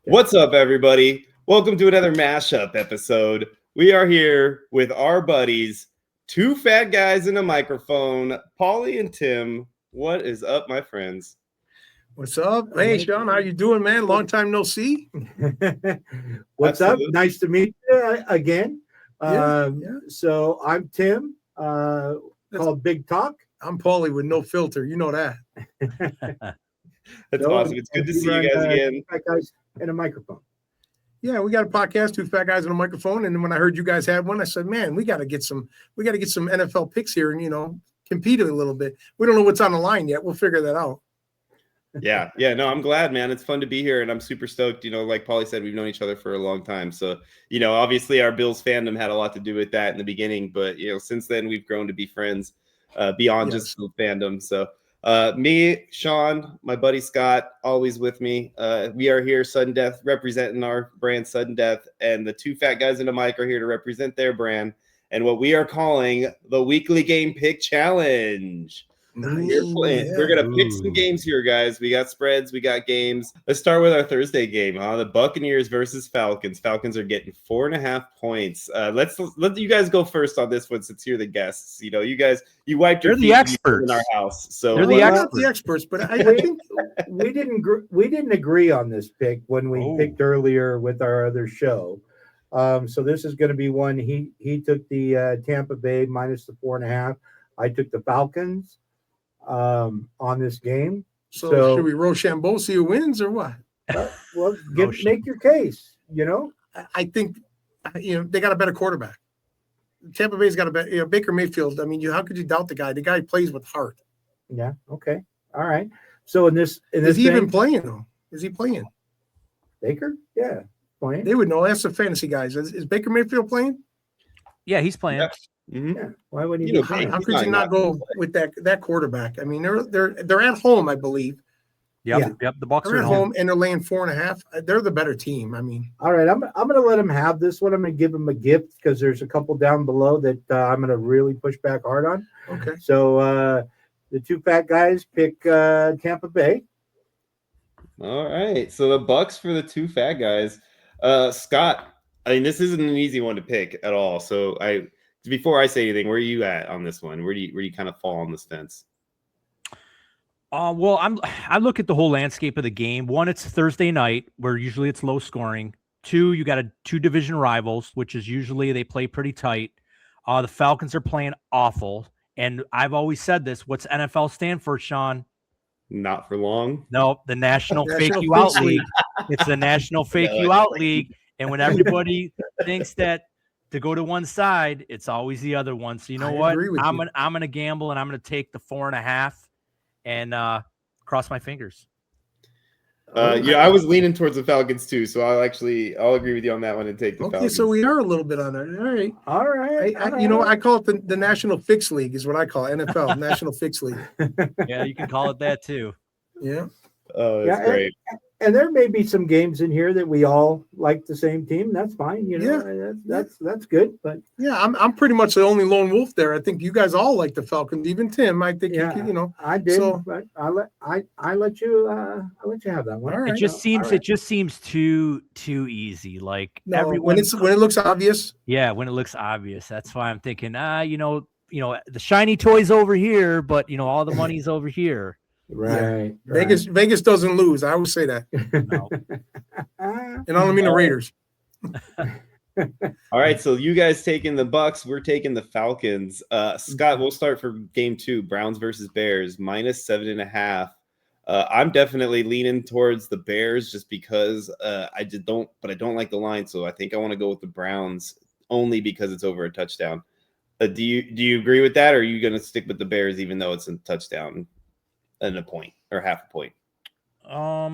What's up, everybody? Welcome to another mashup episode. We are here with our buddies, two fat guys in a microphone, Paulie and Tim. What is up, my friends? What's up? Hey, Sean, how you doing, man? Long time no see. What's Absolutely. up? Nice to meet you again. Yeah. So I'm Tim, called Big Talk. I'm Paulie with no filter. You know that. That's So, awesome. It's good to see you run, guys again. Fat guys and a microphone. Yeah, we got a podcast, two fat guys on a microphone. And then when I heard you guys had one, I said, man, we got to get some NFL picks here and, compete a little bit. We don't know what's on the line yet. We'll figure that out. Yeah. No, I'm glad, man. It's fun to be here, and I'm super stoked. Like Paulie said, we've known each other for a long time. So, obviously our Bills fandom had a lot to do with that in the beginning, but, since then we've grown to be friends beyond just the fandom. So, me, Sean, my buddy Scott, always with me. We are here, Sudden Death, representing our brand, Sudden Death, and the two fat guys in the mic are here to represent their brand and what we are calling the Weekly Game Pick Challenge. We're gonna pick some games here, guys. We got spreads, we got games. Let's start with our Thursday game, the Buccaneers versus Falcons. Falcons are getting 4.5 points. Let you guys go first on this one, since you're the guests. You wiped your feet the experts in our house, so they're the experts. But I think we didn't agree on this pick when we picked earlier with our other show. So this is going to be one. He took the Tampa Bay minus the 4.5. I took the Falcons on this game. So should we Rochambeau see who wins or what? Well, make your case. I think they got a better quarterback. Tampa Bay's got a better Baker Mayfield. I mean, how could you doubt the guy? The guy plays with heart. Yeah. Okay. All right. So is he even playing though? Is he playing? Baker? Yeah, playing. They would know. Ask the fantasy guys. Is Baker Mayfield playing? Yeah, he's playing. Yeah. Mm-hmm. Yeah. Why would he? How could you not go with that quarterback? I mean, they're at home, I believe. Yep. The Bucs are at home and they're laying 4.5. They're the better team. I mean, all right. I'm going to let him have this one. I'm going to give him a gift because there's a couple down below that I'm going to really push back hard on. Okay. So the two fat guys pick Tampa Bay. All right. So the Bucs for the two fat guys. Scott, I mean, this isn't an easy one to pick at all. So before I say anything, where are you at on this one? Where do you kind of fall on this fence? Well, I look at the whole landscape of the game. One, it's Thursday night, where usually it's low scoring. Two, you got two division rivals, which is usually they play pretty tight. The Falcons are playing awful, and I've always said this. What's NFL stand for, Sean? Not for long. No, the National Fake You Out League. It's the National Fake You Out League, and when everybody thinks that to go to one side, it's always the other one. So I'm gonna gamble, and I'm gonna take the 4.5 and cross my fingers. I was leaning towards the Falcons too, so I'll agree with you on that one and take the Falcons. Okay, so we are a little bit on it. All right. I call it the National Fix League is what I call it. NFL National Fix League. Yeah, you can call it that too. Yeah. Oh, that's great. And there may be some games in here that we all like the same team. That's fine. That's good. But yeah, I'm pretty much the only lone wolf there. I think you guys all like the Falcons, even Tim. I think I did. So, but I let you have that one. All right. It just seems too easy. Like when it looks obvious. Yeah, when it looks obvious. That's why I'm thinking, the shiny toy's over here, but all the money's over here. Right. Vegas doesn't lose. I always say that. No. And I don't mean the Raiders. All right, so you guys taking the Bucs, we're taking the Falcons. Scott, we'll start for game 2, Browns versus Bears, minus 7.5. I'm definitely leaning towards the Bears just because I don't like the line, so I think I want to go with the Browns only because it's over a touchdown. Do you agree with that, or are you going to stick with the Bears even though it's a touchdown and a point or half a point? I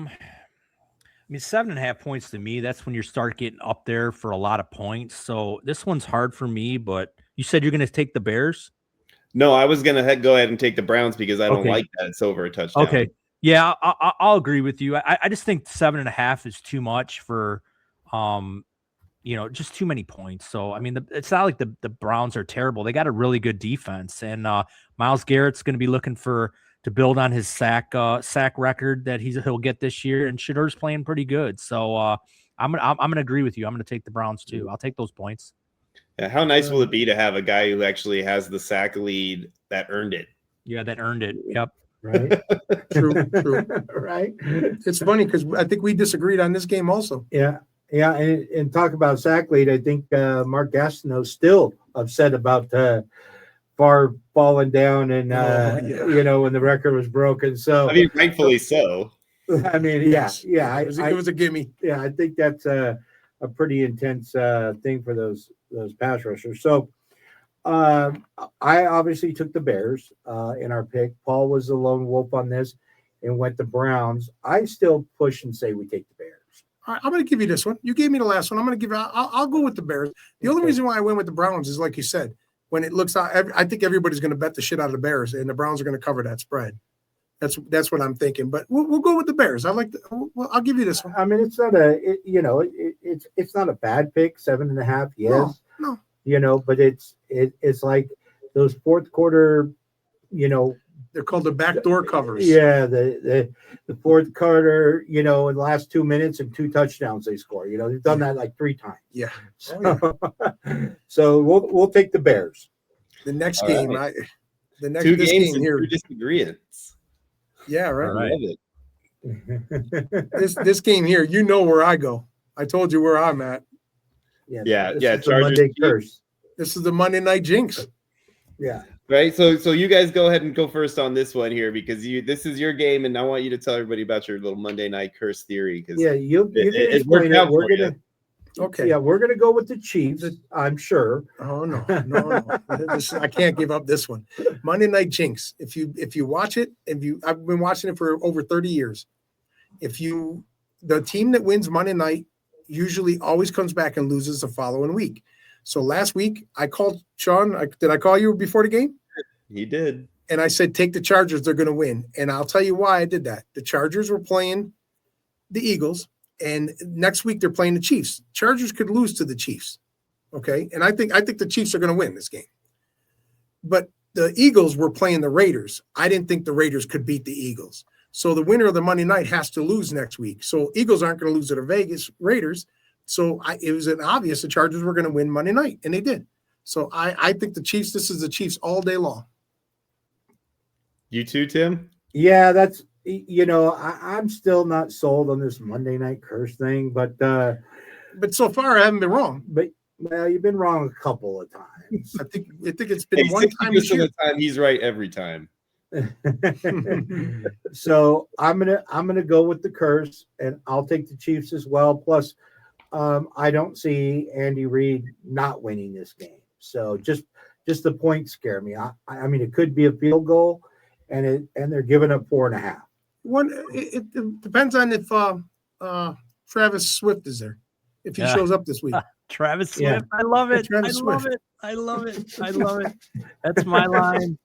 mean, 7.5 points to me, that's when you start getting up there for a lot of points. So this one's hard for me, but you said you're going to take the Bears? No, I was going to go ahead and take the Browns because I don't like that it's over a touchdown. Okay. Yeah, I'll agree with you. I just think 7.5 is too much for, just too many points. So, I mean, it's not like the Browns are terrible. They got a really good defense, and Myles Garrett's going to be looking for to build on his sack record that he'll get this year. And Shedur's playing pretty good. So I'm gonna agree with you. I'm gonna take the Browns too. I'll take those points. Yeah, how nice will it be to have a guy who actually has the sack lead that earned it? Yeah, that earned it. Yep. Right. True. Right. It's funny because I think we disagreed on this game also. Yeah. And talk about sack lead. I think Mark Gastineau's still upset about Favre falling down and when the record was broken. So I mean, rightfully so. I mean, it was a gimme. Yeah, I think that's a pretty intense thing for those pass rushers. So I obviously took the Bears in our pick. Paul was the lone wolf on this and went the Browns. I still push and say we take the Bears. All right, I'm going to give you this one. You gave me the last one. I'm going to give you. I'll go with the Bears. The only reason why I went with the Browns is like you said. When it looks out, I think everybody's going to bet the shit out of the Bears, and the Browns are going to cover that spread. That's what I'm thinking. But we'll go with the Bears. I'll give you this one. I mean, it's not it's not a bad pick. 7.5, yes. No. But it's like those fourth quarter, they're called the backdoor covers. Yeah, the fourth quarter, in the last 2 minutes and 2 touchdowns they score. They've done that like 3 times. Yeah. So we'll take the Bears. The next game, right. Two games and here. 2 disagreements. Yeah, right. I love it. This game here, where I go. I told you where I'm at. Yeah. Chargers Monday curse. This is the Monday night jinx. Yeah. Right. So you guys go ahead and go first on this one here because this is your game, and I want you to tell everybody about your little Monday night curse theory. Because it worked out. We're gonna. Okay. Yeah, we're gonna go with the Chiefs. I'm sure. Oh no. I can't give up this one. Monday night jinx. If you watch it, I've been watching it for over 30 years. The team that wins Monday night usually always comes back and loses the following week. So last week I called Sean. Did I call you before the game? He did. And I said, take the Chargers. They're going to win. And I'll tell you why I did that. The Chargers were playing the Eagles. And next week they're playing the Chiefs. Chargers could lose to the Chiefs. Okay. And I think the Chiefs are going to win this game. But the Eagles were playing the Raiders. I didn't think the Raiders could beat the Eagles. So the winner of the Monday night has to lose next week. So Eagles aren't going to lose to the Vegas Raiders. So it was an obvious the Chargers were going to win Monday night, and they did. So I think the Chiefs, this is the Chiefs all day long. You too, Tim? Yeah, that's I'm still not sold on this Monday night curse thing, but so far I haven't been wrong. But you've been wrong a couple of times. I think it's been one time this year. Of the time he's right every time. So I'm gonna go with the curse, and I'll take the Chiefs as well. Plus, I don't see Andy Reid not winning this game. So just the points scare me. I mean, it could be a field goal, and they're giving up 4.5. It depends on if Travis Swift is there. If he shows up this week. Travis Swift. I love it. I love it. That's my line.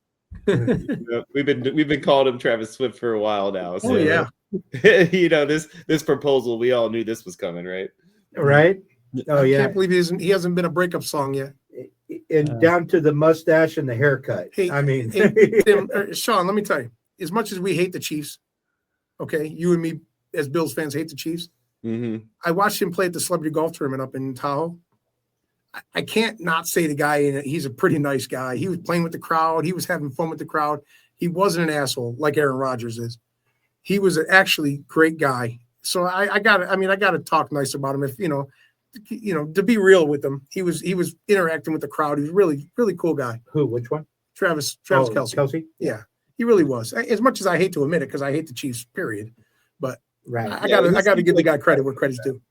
We've been calling him Travis Swift for a while now. So, this proposal, we all knew this was coming, right? Right. Oh I can't believe he hasn't been a breakup song yet. And down to the mustache and the haircut. Hey, Tim, Sean, let me tell you. As much as we hate the Chiefs, okay, you and me as Bills fans hate the Chiefs. Mm-hmm. I watched him play at the celebrity golf tournament up in Tahoe. I can't not say the guy, he's a pretty nice guy. He was playing with the crowd. He was having fun with the crowd. He wasn't an asshole like Aaron Rodgers is. He was an actually great guy. So I got to talk nice about him. If to be real with him, he was interacting with the crowd. He was really, really cool guy. Who? Which one? Travis Kelce. Kelce? Yeah, he really was. As much as I hate to admit it, because I hate the Chiefs, period. But right, I got to give the guy credit where credit's due.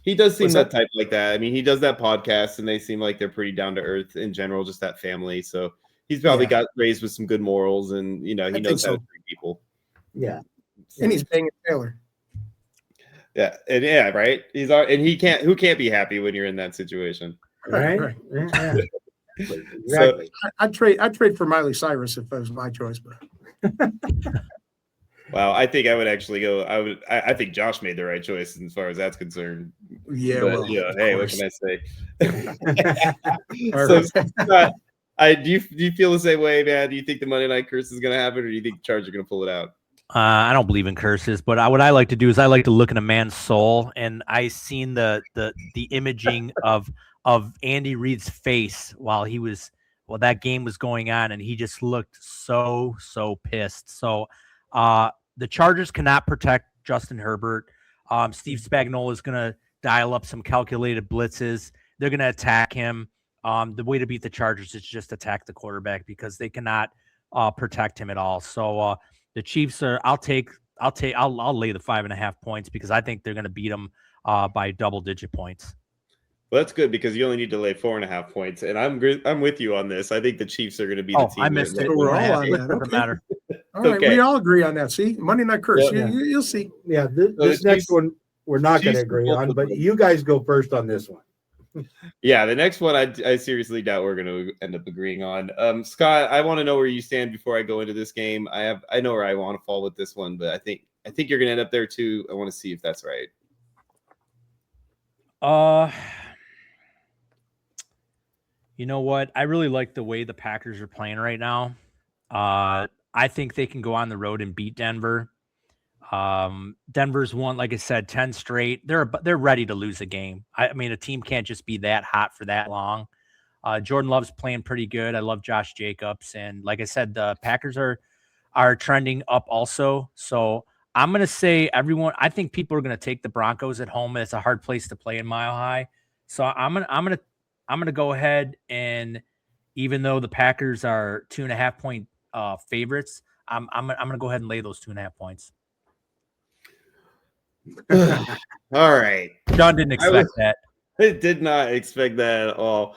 He does seem that type like that. I mean, he does that podcast, and they seem like they're pretty down to earth in general, just that family. So he's probably got raised with some good morals, and he knows how to treat people. Yeah, and he's banging Taylor. Yeah, and right. Who can't be happy when you're in that situation, right? Yeah. Exactly. So, I'd trade for Miley Cyrus if that was my choice, but. Wow, I think I would actually go. I think Josh made the right choice as far as that's concerned. Yeah, but, hey, what can I say? Do you feel the same way, man? Do you think the Monday Night Curse is going to happen, or do you think the Chargers are going to pull it out? I don't believe in curses, but what I like to do is I like to look in a man's soul, and I seen the imaging of Andy Reid's face while that game was going on, and he just looked so pissed. So the Chargers cannot protect Justin Herbert. Steve Spagnuolo is going to dial up some calculated blitzes. They're going to attack him. The way to beat the Chargers is just attack the quarterback because they cannot protect him at all. So the Chiefs are. I'll lay the 5.5 points because I think they're going to beat them by double-digit points. Well, that's good because you only need to lay 4.5 points, and I'm with you on this. I think the Chiefs are going to be the team. I missed it. We're all on that. Doesn't matter. All right, we all agree on that. See, Monday Night Curse. Yeah. You'll see. Yeah, this next one we're not going to agree on, but you guys go first on this one. Yeah, the next one I seriously doubt we're going to end up agreeing on. Scott, I want to know where you stand before I go into this game. I know where I want to fall with this one, but I think you're going to end up there too. I want to see if that's right. You know what? I really like the way the Packers are playing right now. I think they can go on the road and beat Denver. Denver's won, like I said, 10 straight. They're ready to lose a game. I mean, a team can't just be that hot for that long. Jordan Love's playing pretty good. I love Josh Jacobs. And like I said, the Packers are trending up also. So I'm going to say I think people are going to take the Broncos at home. It's a hard place to play in Mile High. So I'm going to go ahead, and even though the Packers are 2.5 point favorites, I'm going to go ahead and lay those 2.5 points. All right. John didn't expect that. I did not expect that at all.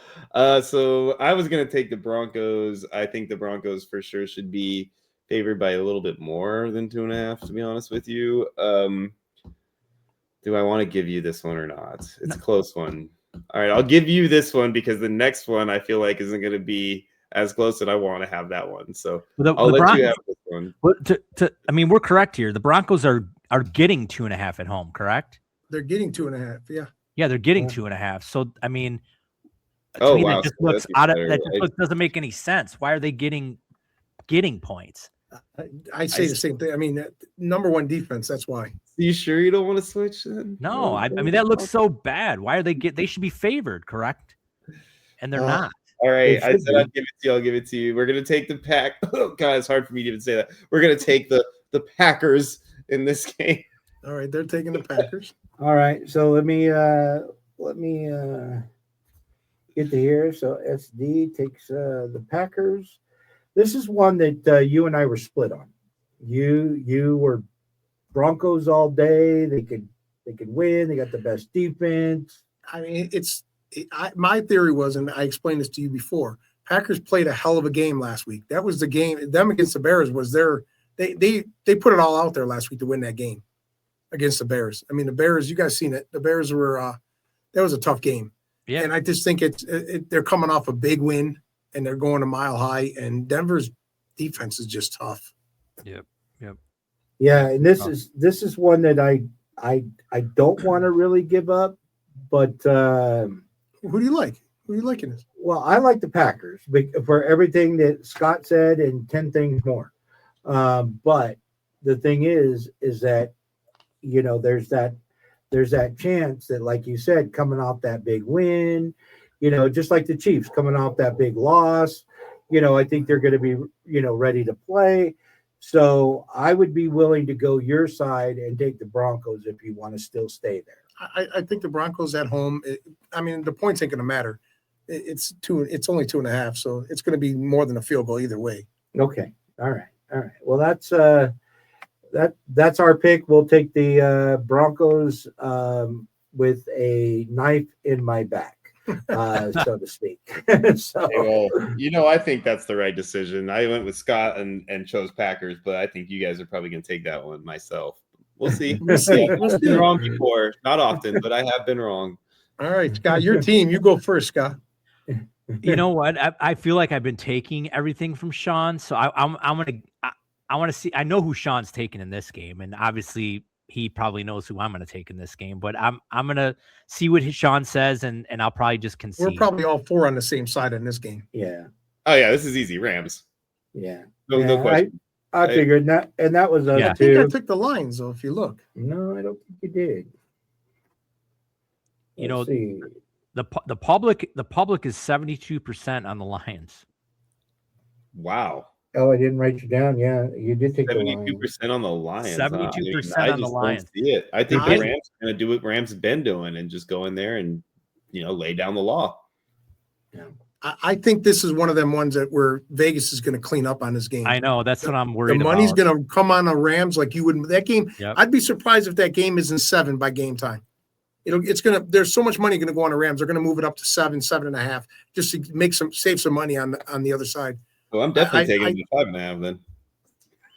So I was going to take the Broncos. I think the Broncos for sure should be favored by a little bit more than 2.5, to be honest with you. Do I want to give you this one or not? It's a close one. All right, I'll give you this one because the next one I feel like isn't going to be as close, and I want to have that one. So I'll let you have this one. But I mean, we're correct here. The Broncos are getting 2.5 at home, correct? They're getting 2.5. Yeah. Yeah, they're getting 2.5. So I mean, wow, that just looks out of that. Doesn't make any sense. Why are they getting points? I say the same thing. I mean, number one defense. That's why. Are you sure you don't want to switch then? No, I mean that looks so bad. Why are they should be favored, correct? And they're not. All right, I said I'd give it to you. I'll give it to you. We're gonna take the Pack. Oh God, it's hard for me to even say that. We're gonna take the Packers in this game. All right, they're taking the Packers. All right, so let me get to here. So SD takes the Packers. This is one that you and I were split on. You were Broncos all day. They could win. They got the best defense. I mean, my theory was, and I explained this to you before, Packers played a hell of a game last week. That was the game. Them against the Bears was they put it all out there last week to win that game against the Bears. I mean, the Bears, you guys seen it. The Bears were that was a tough game. Yeah. And I just think they're coming off a big win and they're going a Mile High, and Denver's defense is just tough. Yep. Yeah, and this is one that I don't want to really give up, but who do you like? Who are you liking this? Well, I like the Packers for everything that Scott said and 10 things more. But the thing is that, you know, there's that chance that, like you said, coming off that big win, you know, just like the Chiefs coming off that big loss, you know, I think they're going to be, you know, ready to play. So I would be willing to go your side and take the Broncos if you want to still stay there. I think the Broncos at home. I mean, the points ain't going to matter. It's only 2.5, so it's going to be more than a field goal either way. Okay. All right. Well, that's our pick. We'll take the Broncos with a knife in my back, so to speak. So, you know, I think that's the right decision. I went with Scott and chose Packers, but I think you guys are probably going to take that one myself. We'll see. We'll see. I've been wrong before, not often, but I have been wrong. All right, Scott, your team. You go first, Scott. You know what? I feel like I've been taking everything from Sean, so I want to see. I know who Sean's taking in this game, and obviously he probably knows who I'm going to take in this game. But I'm going to see what Sean says, and I'll probably just concede. We're probably all four on the same side in this game. Yeah. Oh yeah, this is easy. Rams. Yeah. No question. I figured that, and that was us I think I took the Lions, though. If you look, no, I don't think you did. Let's see. The public is 72% on the Lions. Wow. Oh, I didn't write you down. Yeah, you did take 72% on the Lions. 72% on the Lions. Don't see it. I think the Rams are going to do what Rams have been doing and just go in there and lay down the law. Yeah. I think this is one of them ones where Vegas is going to clean up on this game. I know that's what I'm worried about. The money's going to come on the Rams like you wouldn't. That game, yep. I'd be surprised if that game isn't 7 by game time. There's so much money going to go on the Rams. They're going to move it up to 7.5, just to save some money on the other side. Well, I'm definitely taking the 5.5 then.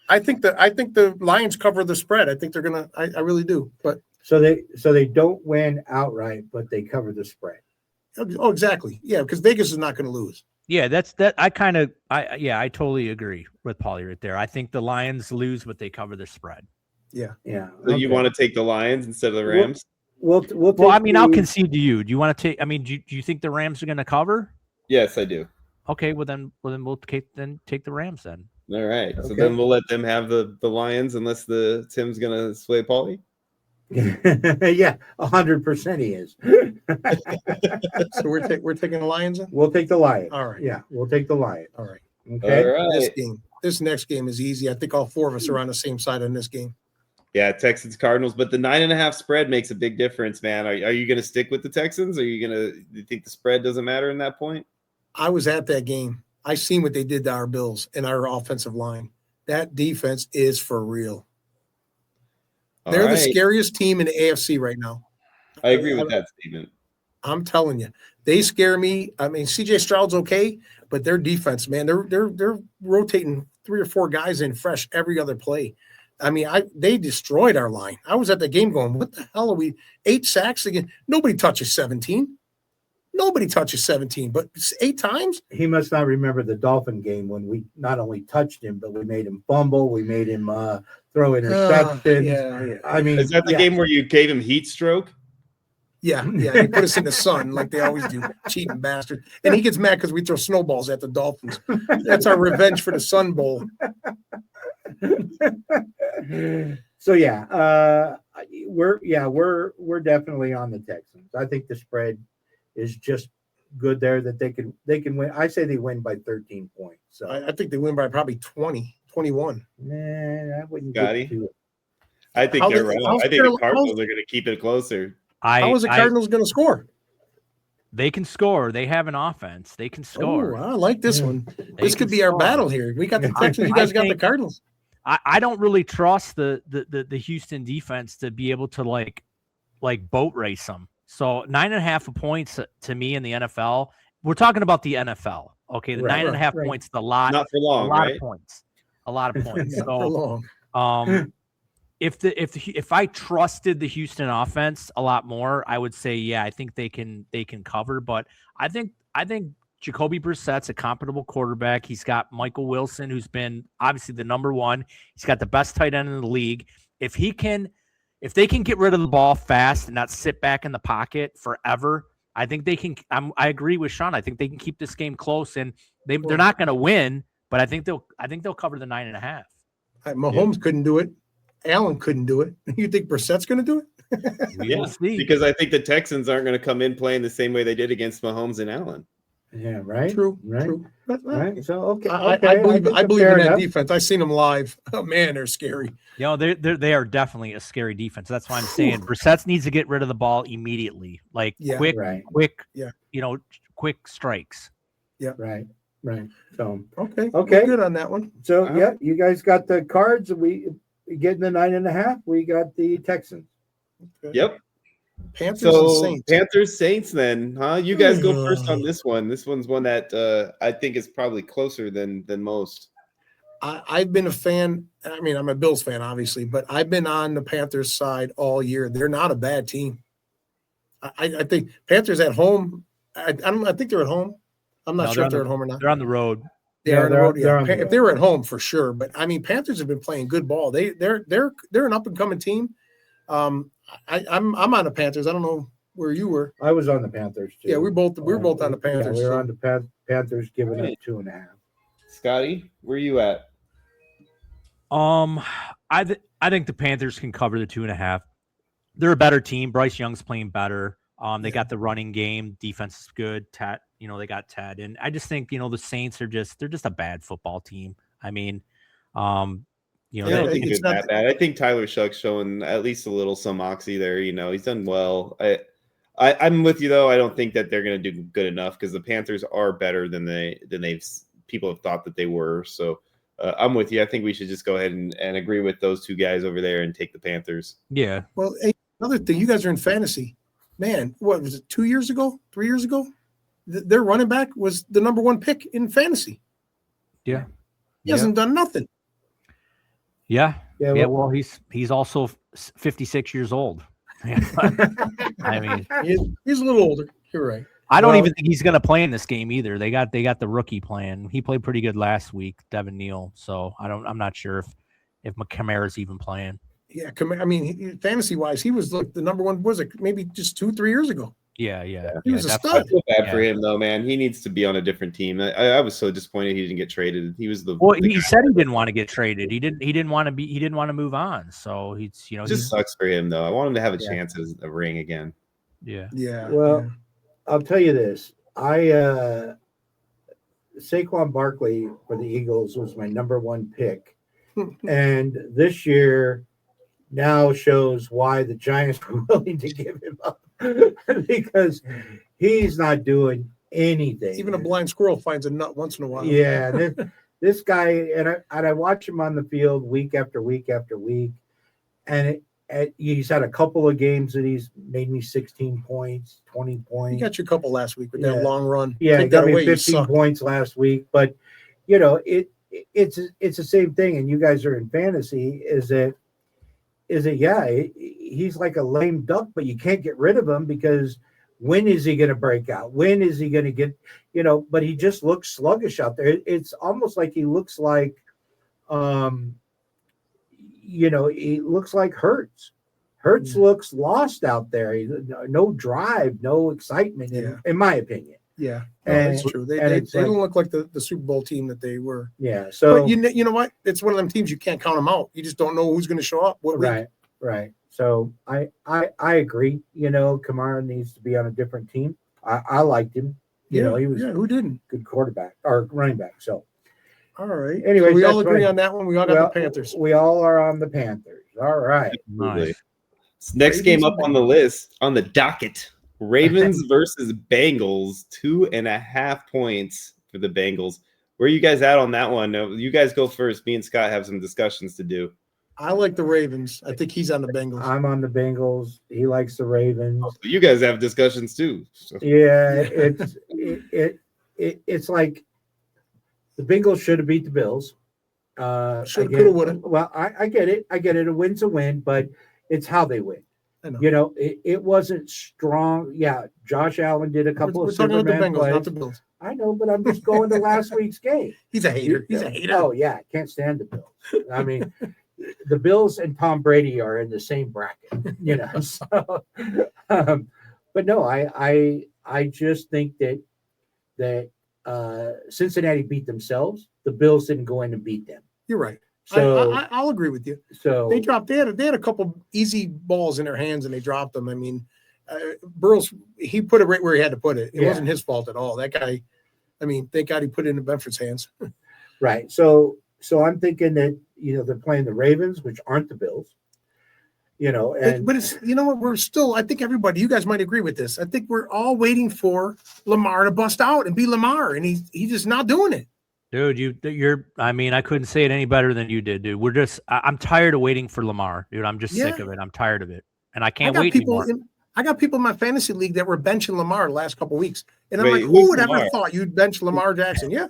I think the Lions cover the spread. I think they're gonna. I really do. But so they don't win outright, but they cover the spread. Oh, exactly. Yeah, because Vegas is not going to lose. Yeah, that's that. I totally agree with Paulie right there. I think the Lions lose, but they cover the spread. Yeah. So you want to take the Lions instead of the Rams? Well, I'll concede to you. Do you want to take? I mean, do you think the Rams are going to cover? Yes, I do. Okay, well then we'll take the Rams then. All right. Okay. So then we'll let them have the Lions unless Tim's going to sway Paulie. Yeah, 100% he is. So we're taking the Lions then? We'll take the Lions. All right. Yeah, we'll take the Lions. All right. Okay. All right. This next game is easy. I think all 4 of us are on the same side in this game. Yeah, Texans Cardinals, but the 9.5 spread makes a big difference, man. Are you going to stick with the Texans? Or do you think the spread doesn't matter in that point? I was at that game. I seen what they did to our Bills and our offensive line. That defense is for real. They're the scariest team in the AFC right now. I agree with that statement. I'm telling you, they scare me. I mean, CJ Stroud's okay, but their defense, man, they're rotating 3 or 4 guys in fresh every other play. I mean, they destroyed our line. I was at the game going, what the hell are we? 8 sacks again. Nobody touches 17. Nobody touches 17, but 8 times? He must not remember the Dolphin game when we not only touched him, but we made him fumble. We made him throw interceptions. Yeah. I mean, is that the game where you gave him heat stroke? Yeah. He put us in the sun like they always do, cheating bastard. And he gets mad because we throw snowballs at the Dolphins. That's our revenge for the Sun Bowl. So we're definitely on the Texans. I think the spread is just good there that they can win. I say they win by 13 points. So I think they win by probably 20, 21. I wouldn't Scotty? get to it. I think they're right. I think the Cardinals are going to keep it closer. How is the Cardinals going to score? They can score. They have an offense. They can score. Oh, I like this one. This could be our battle here. We got the Texans. You guys got the Cardinals. I don't really trust the Houston defense to be able to like boat race them. So 9.5 points to me in the NFL. We're talking about the NFL. Okay, the 9.5 points is a lot. Not for long, a lot of points. A lot of points. Not for long. If I trusted the Houston offense a lot more, I would say I think they can cover. But I think Jacoby Brissett's a comparable quarterback. He's got Michael Wilson, who's been obviously the number 1. He's got the best tight end in the league. If they can get rid of the ball fast and not sit back in the pocket forever, I think they can. I agree with Sean. I think they can keep this game close, and they're not going to win, but I think they'll cover the 9.5. Mahomes couldn't do it. Allen couldn't do it. You think Brissett's going to do it? We'll see. Because I think the Texans aren't going to come in playing the same way they did against Mahomes and Allen. Yeah, right. True. Right. So okay. I believe in that defense. I've seen them live. Oh man, they're scary. They are definitely a scary defense. That's why I'm saying Brissett needs to get rid of the ball immediately, like quick, quick strikes. Yeah. Right. So okay, we're good on that one. So you guys got the Cards. We getting the 9.5. We got the Texans. Okay. Yep. Panthers and Saints. Panthers Saints then, huh? You guys go first on this one. This one's one that I think is probably closer than most. I've been a fan. I mean, I'm a Bills fan, obviously, but I've been on the Panthers side all year. They're not a bad team. I think Panthers at home. I think they're at home. I'm not sure if they're at home or not. They're on the road. They're on the road. Yeah. If they were at home, for sure. But I mean, Panthers have been playing good ball. They're an up and coming team. I'm on the Panthers. I don't know where you were. I was on the Panthers too. Yeah, we were both on the Panthers. Yeah, we were on the Panthers, giving up 2.5. Scotty, where are you at? I think the Panthers can cover the 2.5. They're a better team. Bryce Young's playing better. They got the running game. Defense is good. They got Ted. And I just think, the Saints they're just a bad football team. I mean, I don't think it's that bad. I think Tyler Shuck's showing at least a little some moxie there. He's done well. I'm with you though. I don't think that they're going to do good enough because the Panthers are better than people have thought that they were. So I'm with you. I think we should just go ahead and agree with those two guys over there and take the Panthers. Yeah. Well, another thing, you guys are in fantasy. Man, what was it, 2 years ago, 3 years ago? Their running back was the number 1 pick in fantasy. Yeah. He hasn't done nothing. Yeah. Well, he's also 56 years old. I mean, he's a little older. You're right. I don't even think he's going to play in this game either. They got the rookie playing. He played pretty good last week, Devin Neal. So I'm not sure if Kamara's even playing. Yeah, I mean, fantasy wise, he was the number 1. Was it maybe just 2-3 years ago? Yeah. He was a stud. I feel bad for him though, man. He needs to be on a different team. I was so disappointed he didn't get traded. He was he said he didn't want to get traded. He didn't want to move on. So he's it just sucks for him though. I want him to have a chance at a ring again. Yeah. Well, I'll tell you this. Saquon Barkley for the Eagles was my number 1 pick. And this year now shows why the Giants were willing to give him up because he's not doing anything. Even a blind squirrel finds a nut once in a while. Yeah, this guy, and I watch him on the field week after week after week, and he's had a couple of games that he's made me 16 points, 20 points. You got your couple last week with that long run. Yeah, he got me 15 points last week, but it's the same thing, and you guys are in fantasy. He's like a lame duck, but you can't get rid of him because when is he going to break out? When is he going to get, but he just looks sluggish out there. It's almost like he looks like, he looks like Hurts. Hurts looks lost out there. No drive, no excitement, in my opinion. Yeah, that's true. They don't look like the Super Bowl team that they were. Yeah. So but you know what? It's one of them teams you can't count them out. You just don't know who's going to show up. Right. So I agree. Kamara needs to be on a different team. I liked him. He was who didn't? Good quarterback or running back. So all right. Anyway, so we all agree on that one. We all got the Panthers. We all are on the Panthers. All right. Nice. Next game up on the list on the docket. Ravens versus Bengals, 2.5 points for the Bengals. Where are you guys at on that one? You guys go first. Me and Scott have some discussions to do. I like the Ravens. I think he's on the Bengals. I'm on the Bengals. He likes the Ravens. Oh, so you guys have discussions too. So. Yeah, it's like the Bengals should have beat the Bills. Should have, could have, would have. Well, I get it. A win's a win, but it's how they win. It wasn't strong. Yeah, Josh Allen did a couple of talking about the Bengals, plays. not the Bills. I know, but I'm just going to last week's game. He's a hater. He's a hater. Oh, yeah. Can't stand the Bills. I mean, the Bills and Tom Brady are in the same bracket, So, but no, I just think that Cincinnati beat themselves. The Bills didn't go in and beat them. You're right. So I'll agree with you. So they had a couple easy balls in their hands and they dropped them. I mean, Burrows, he put it right where he had to put it. It wasn't his fault at all. That guy, I mean, thank God he put it in Benford's hands. Right. So I'm thinking that they're playing the Ravens, which aren't the Bills. But it's what, we're still, I think you guys might agree with this. I think we're all waiting for Lamar to bust out and be Lamar, and he's just not doing it. Dude, I couldn't say it any better than you did, dude. I'm tired of waiting for Lamar, dude. I'm just sick of it. I'm tired of it. And I can't wait anymore. I got people in my fantasy league that were benching Lamar the last couple of weeks. And I'm like, who would ever thought you'd bench Lamar Jackson? Yeah.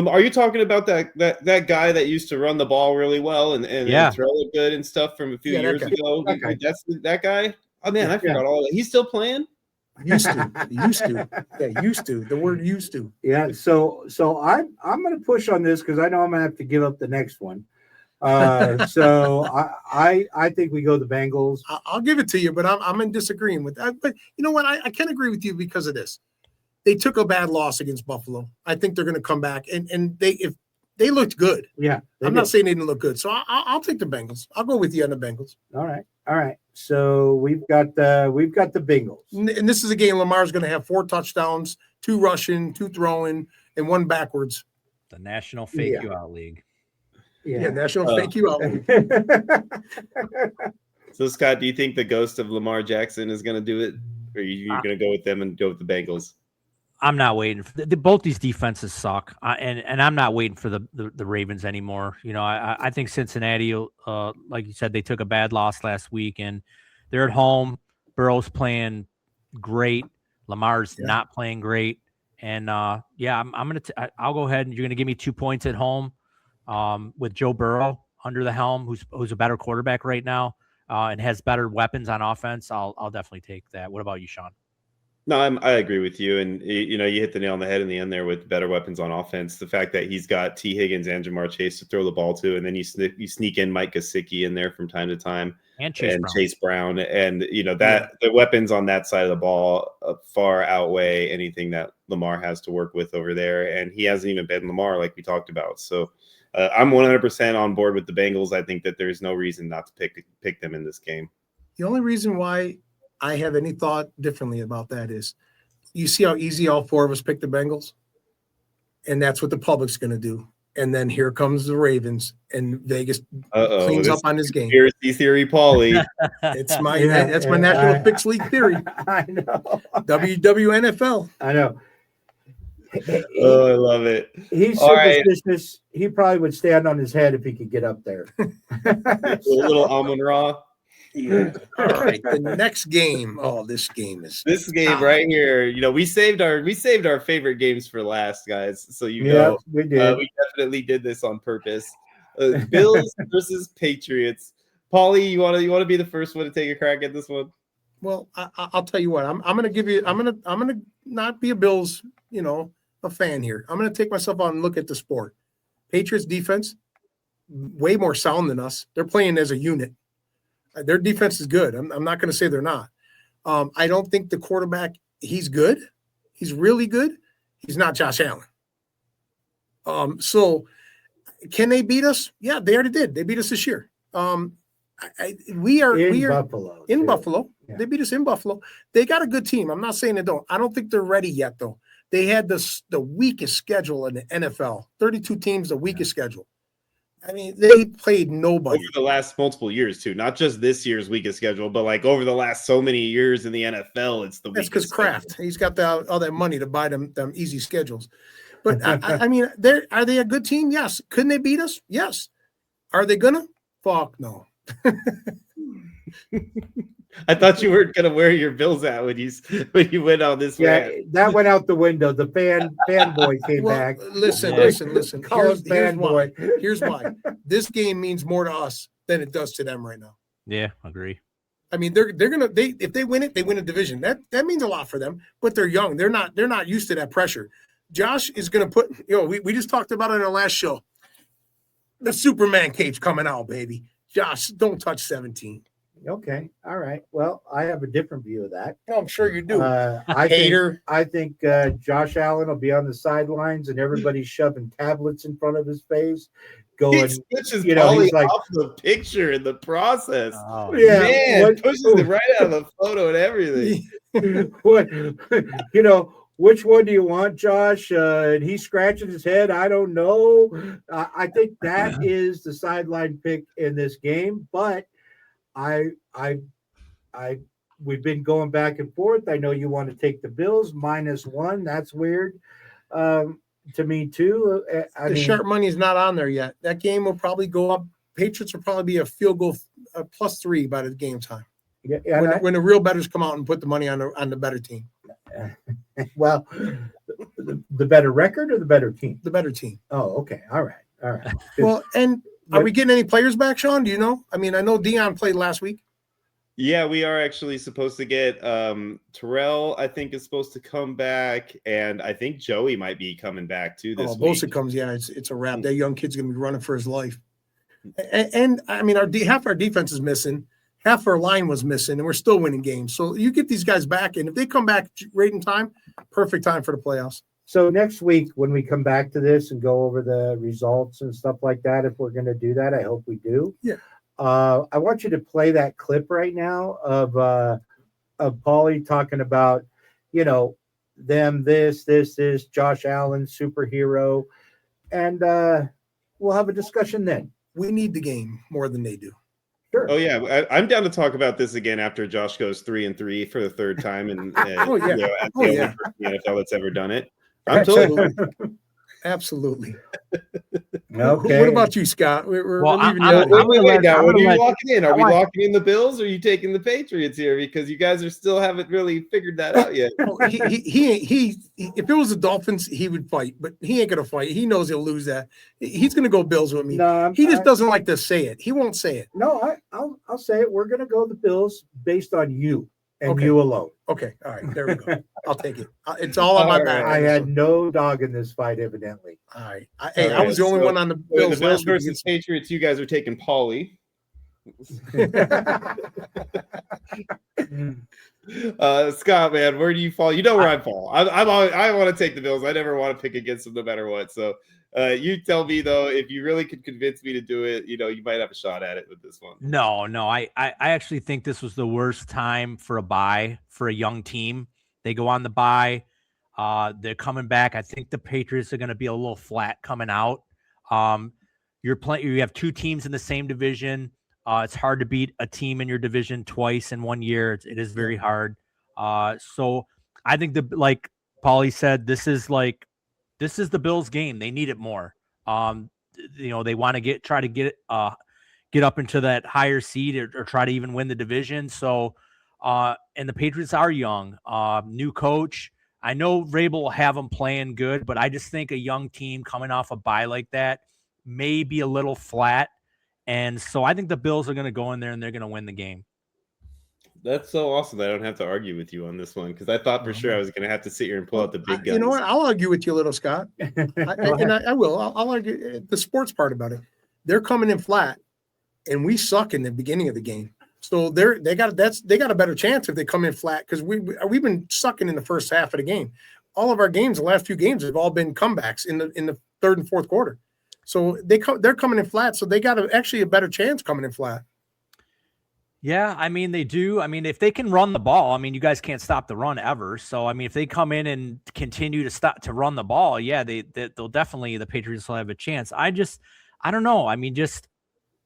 Are you talking about that guy that used to run the ball really well and throw it good and stuff from a few years ago? That's that guy? Oh, man, I forgot all that. He's still playing? Used to. Yeah, used to. The word used to. Yeah, so I'm going to push on this because I know I'm going to have to give up the next one. So I think we go the Bengals. I'll give it to you, but I'm in disagreeing with that. But you know what? I can agree with you because of this. They took a bad loss against Buffalo. I think they're going to come back, and if they looked good. Yeah, I'm not saying they didn't look good, so I'll take the Bengals. I'll go with you on the Bengals. All right. So we've got the Bengals, and this is a game Lamar's going to have 4 touchdowns, 2 rushing, 2 throwing, and 1 backwards. The National Fake You Out League. Yeah, National Fake You Out League. So, Scott, do you think the ghost of Lamar Jackson is going to do it? Or are you going to go with them and go with the Bengals? I'm not waiting. Both these defenses suck, and I'm not waiting for the Ravens anymore. You know, I think Cincinnati, like you said, they took a bad loss last week, and they're at home. Burrow's playing great. Lamar's not playing great, and I'll go ahead and you're gonna give me 2 points at home, with Joe Burrow under the helm, who's a better quarterback right now, and has better weapons on offense. I'll definitely take that. What about you, Sean? No, I agree with you. And, you hit the nail on the head in the end there with better weapons on offense. The fact that he's got T. Higgins and Jamar Chase to throw the ball to, and then you sneak in Mike Gesicki in there from time to time, and Chase Brown. And, that the weapons on that side of the ball far outweigh anything that Lamar has to work with over there. And he hasn't even been Lamar like we talked about. So I'm 100% on board with the Bengals. I think that there's no reason not to pick them in this game. The only reason why I have any thought differently about that is you see how easy all 4 of us picked the Bengals, and that's what the public's going to do. And then here comes the Ravens, and Vegas cleans up on this game. Conspiracy theory, Paulie. It's my that's my National Picks League theory. I know. WWNFL. I know. Oh, I love it. He's superstitious. Right. He probably would stand on his head if he could get up there. A little Amon Ra. Yeah. All right, the next game. Oh, this game right here. We saved our favorite games for last, guys. So we did. We definitely did this on purpose. Bills versus Patriots. Paulie, you want to be the first one to take a crack at this one? Well, I'll tell you what. I'm going to give you. I'm going to not be a Bills, a fan here. I'm going to take myself out and look at the sport. Patriots defense, way more sound than us. They're playing as a unit. Their defense is good. I'm not going to say they're not. I don't think the quarterback, he's good. He's really good. He's not Josh Allen. So can they beat us? Yeah, they already did. They beat us this year. We are Buffalo. In Buffalo. Yeah. They beat us in Buffalo. They got a good team. I'm not saying they don't. I don't think they're ready yet, though. They had the weakest schedule in the NFL. 32 teams, the weakest schedule. I mean, they played nobody. Over the last multiple years, too. Not just this year's weakest schedule, but like over the last so many years in the NFL, it's the weakest. That's because Kraft. He's got all that money to buy them easy schedules. But, I mean, are they a good team? Yes. Couldn't they beat us? Yes. Are they going to? Fuck no. I thought you weren't gonna wear your Bills out when you went on this. Yeah, that went out the window. The fanboy came back. Listen. Here's why. This game means more to us than it does to them right now. Yeah, agree. I mean, if they win it, they win a division. That means a lot for them. But they're young. They're not used to that pressure. Josh is gonna put. We just talked about it in our last show. The Superman cape's coming out, baby. Josh, don't touch 17. Okay. All right. Well, I have a different view of that. No, I'm sure you do. I think Josh Allen will be on the sidelines and everybody's shoving tablets in front of his face. Going, he switches he's like off the picture in the process. Oh, yeah, man, pushes it right out of the photo and everything. Which one do you want, Josh? And he's scratching his head. I don't know. I think that is the sideline pick in this game, but we've been going back and forth. I know you want to take the Bills -1. That's weird to me too. The sharp money is not on there yet. That game will probably go up. Patriots will probably be a field goal +3 by the game time. Yeah, when the real bettors come out and put the money on the better team. Well, the better record or the better team? The better team. Oh, okay. All right. Well, and are we getting any players back, Sean? Do you know? I mean, I know Dion played last week. Yeah, we are actually supposed to get Terrell, I think, is supposed to come back, and I think Joey might be coming back too this week. Bosa comes, yeah, it's a wrap. That young kid's going to be running for his life. And I mean, half our defense is missing, half our line was missing, and we're still winning games. So you get these guys back, and if they come back right in time, perfect time for the playoffs. So next week, when we come back to this and go over the results and stuff like that, if we're going to do that, I hope we do. Yeah. I want you to play that clip right now of Paulie talking about, them, this, Josh Allen, superhero, and we'll have a discussion then. We need the game more than they do. Sure. Oh yeah, I'm down to talk about this again after Josh goes 3-3 for the third time, and oh yeah, as the only person in the NFL that's ever done it. Absolutely. Okay. What about you, Scott? We're leaving you. Wait, now, what are you locking in? Are we locking in the Bills, or are you taking the Patriots here? Because you guys still haven't really figured that out yet. He if it was the Dolphins, he would fight, but he ain't gonna fight. He knows he'll lose that. He's gonna go Bills with me. No, he just doesn't like to say it. He won't say it. No, I'll say it. We're gonna go the Bills based on you and you alone. Okay, all right, there we go. I'll take it. It's all on my back. I had no dog in this fight, evidently. All right. I was the only one on the Bills. The Bills versus Patriots. You guys are taking Paulie. Scott, man, where do you fall? You know where I fall. I want to take the Bills. I never want to pick against them, no matter what. So you tell me though, if you really could convince me to do it, you might have a shot at it with this one. No, I actually think this was the worst time for a bye for a young team. They go on the bye. They're coming back. I think the Patriots are going to be a little flat coming out. You have two teams in the same division. It's hard to beat a team in your division twice in 1 year. It is very hard. So I think like Paulie said, this is the Bills game. They need it more. They want to try to get up into that higher seed or try to even win the division. So, and the Patriots are young, new coach. I know Vrabel will have them playing good, but I just think a young team coming off a bye like that may be a little flat. And so I think the Bills are going to go in there and they're going to win the game. That's so awesome that I don't have to argue with you on this one, because I thought for sure I was going to have to sit here and pull out the big guns. You know what? I'll argue with you a little, Scott. I will. I'll argue the sports part about it. They're coming in flat, and we suck in the beginning of the game. So they got a better chance if they come in flat, because we've been sucking in the first half of the game. All of our games, the last few games, have all been comebacks in the third and fourth quarter. So they're coming in flat, so they got actually a better chance coming in flat. Yeah, I mean, they do. I mean, if they can run the ball, I mean, you guys can't stop the run ever. So, I mean, if they come in and continue to run the ball, yeah, they'll definitely, the Patriots will have a chance. I don't know. I mean,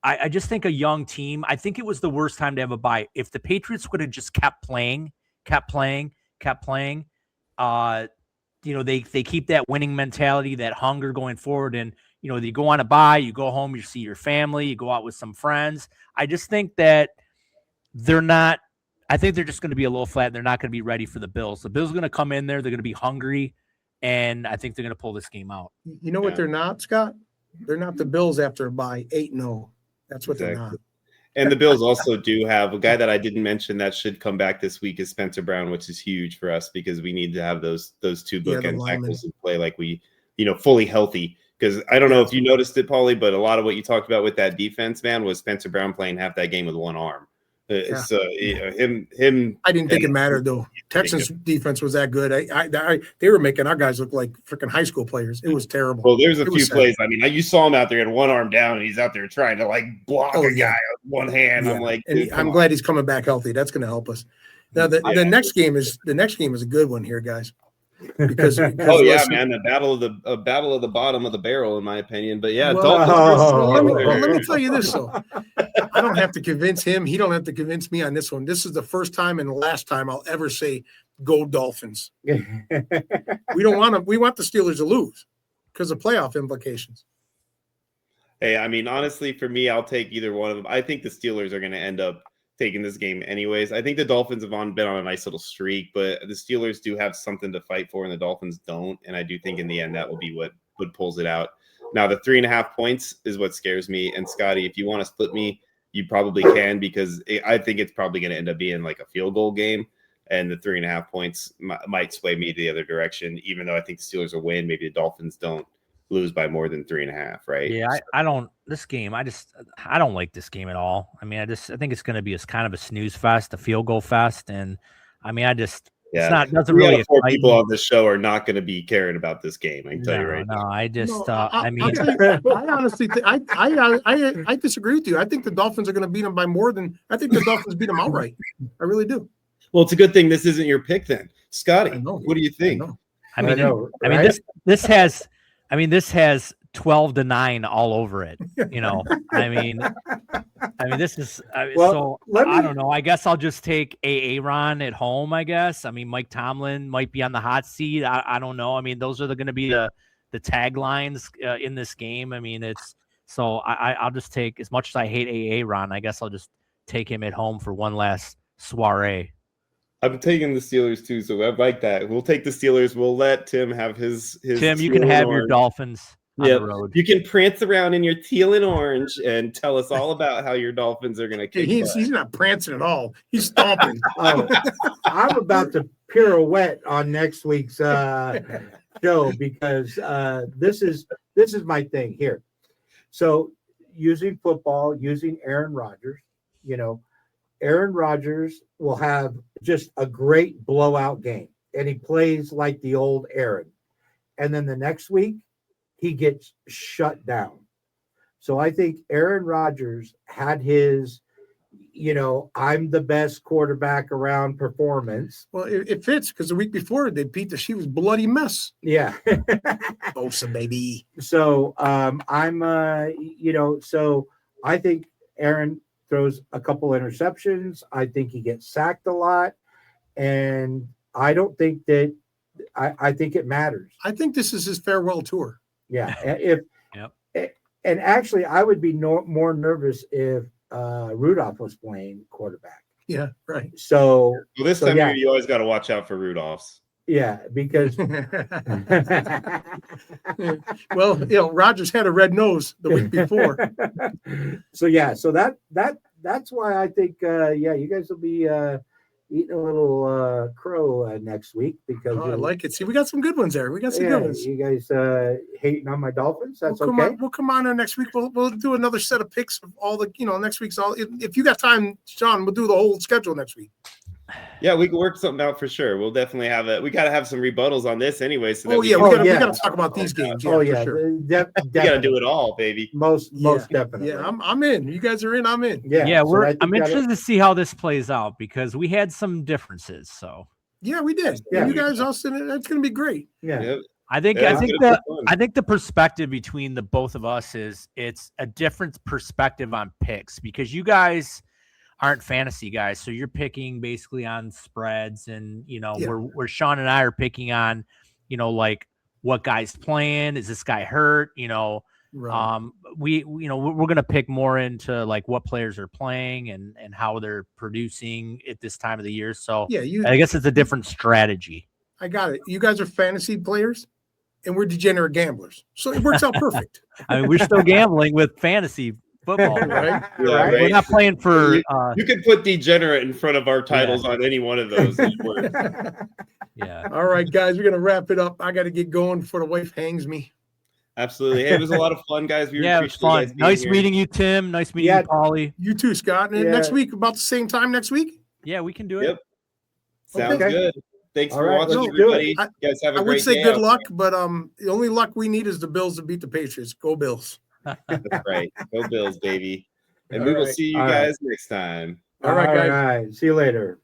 I just think a young team, I think it was the worst time to have a bye. If the Patriots would have just kept playing, they keep that winning mentality, that hunger going forward. And, you go on a bye, you go home, you see your family, you go out with some friends. I just think that I think they're just going to be a little flat. They're not going to be ready for the Bills. The Bills are going to come in there. They're going to be hungry, and I think they're going to pull this game out. You know what they're not, Scott? They're not the Bills after a bye, 8-0. That's what they're not. And the Bills also do have a guy that I didn't mention that should come back this week is Spencer Brown, which is huge for us because we need to have those two bookend tackles in play like we, fully healthy. Because I don't know if you noticed it, Paulie, but a lot of what you talked about with that defense, man, was Spencer Brown playing half that game with one arm. So him. I didn't think it mattered though. Texans defense was that good. They were making our guys look like freaking high school players. It was terrible. Well, there's a few plays. I mean, you saw him out there, had one arm down, and he's out there trying to block a guy with one hand. Yeah. I'm like, I'm glad he's coming back healthy. That's going to help us. Now the next game is a good one here, guys. Because man, the battle of the bottom of the barrel, in my opinion. But yeah, let me tell you this though. I don't have to convince him. He don't have to convince me on this one. This is the first time and the last time I'll ever say go Dolphins. We want the Steelers to lose because of playoff implications. Hey, I mean, honestly, for me, I'll take either one of them. I think the Steelers are going to end up taking this game anyways. I think the Dolphins have been on a nice little streak, but the Steelers do have something to fight for and the Dolphins don't. And I do think in the end that will be what pulls it out. Now, the 3.5 points is what scares me. And Scotty, if you want to split me, you probably can, because I think it's probably going to end up being like a field goal game. And the 3.5 points might sway me the other direction, even though I think the Steelers will win. Maybe the Dolphins don't lose by more than 3.5, right? Yeah, I don't. this game, I don't like this game at all. I mean, I think it's going to be kind of a snooze fest, a field goal fest, and I mean, Yeah, doesn't really excite 4 people me. on this show are not going to be caring about this game. I can tell you right now. I honestly think I disagree with you. I think the Dolphins are going to beat them by more than I think the Dolphins beat them outright. I really do. Well, it's a good thing this isn't your pick then, Scotty. What do you think? This has 12-9 all over it. I mean, this is I don't know. I guess I'll just take Aaron at home. I guess. I mean, Mike Tomlin might be on the hot seat. I don't know. I mean, those are going to be the taglines in this game. I mean, I'll just take, as much as I hate Aaron, I guess I'll just take him at home for one last soiree. I'm taking the Steelers too, so I like that. We'll take the Steelers. We'll let Tim have his. Tim, you can have your Dolphins on the road. You can prance around in your teal and orange and tell us all about how your Dolphins are going to kick. He's not prancing at all. He's stomping. I'm about to pirouette on next week's show because this is my thing here. So using football, using Aaron Rodgers, Aaron Rodgers will have just a great blowout game, and he plays like the old Aaron. And then the next week, he gets shut down. So I think Aaron Rodgers had his, I'm the best quarterback around performance. Well, it fits because the week before they beat she was bloody mess. Yeah. Bosa, baby. So so I think Aaron throws a couple interceptions. I think he gets sacked a lot. And I don't think that I think it matters. I think this is his farewell tour. Yeah. And actually, I would be more nervous if Rudolph was playing quarterback. Yeah, right. So this time of year, you always got to watch out for Rudolphs. Yeah, because well, Rodgers had a red nose the week before. So that's why I think you guys will be eating a little crow next week because I like it. See, we got some good ones there. We got some good ones. You guys hating on my Dolphins? That's We'll come on there next week. We'll do another set of picks of all the next week's all. If you got time, Sean, we'll do the whole schedule next week. Yeah, we can work something out for sure. We'll definitely have we got to have some rebuttals on this anyway. So we got to talk about these games. Yeah, for sure. We got to do it all, baby. Most definitely. Yeah, I'm in. You guys are in. I'm in. Yeah. I'm interested to see how this plays out because we had some differences. So yeah, we did. Yeah, and you guys all said that's going to be great. Yeah. Yep. I think the perspective between the both of us is it's a different perspective on picks because you guys aren't fantasy guys, so you're picking basically on spreads, and where Sean and I are picking on, like what guy's playing, is this guy hurt? Right. We're gonna pick more into like what players are playing and how they're producing at this time of the year. So I guess it's a different strategy. I got it. You guys are fantasy players, and we're degenerate gamblers, so it works out perfect. I mean, we're still gambling with fantasy football, right? Yeah, right. We're not playing for. You could put degenerate in front of our titles on any one of those. Yeah. All right, guys, we're gonna wrap it up. I got to get going before the wife hangs me. Absolutely. Hey, it was a lot of fun, guys. It was fun. Nice meeting you, Tim. Nice meeting you, Paulie. You too, Scott. And next week, about the same time next week. Yeah, we can do it. Yep. Sounds good. Thanks for watching, everybody. You guys have a great day. I would say good luck, but the only luck we need is the Bills to beat the Patriots. Go Bills. That's right. Go Bills, baby. And we will see you guys next time. All right, guys. See you later.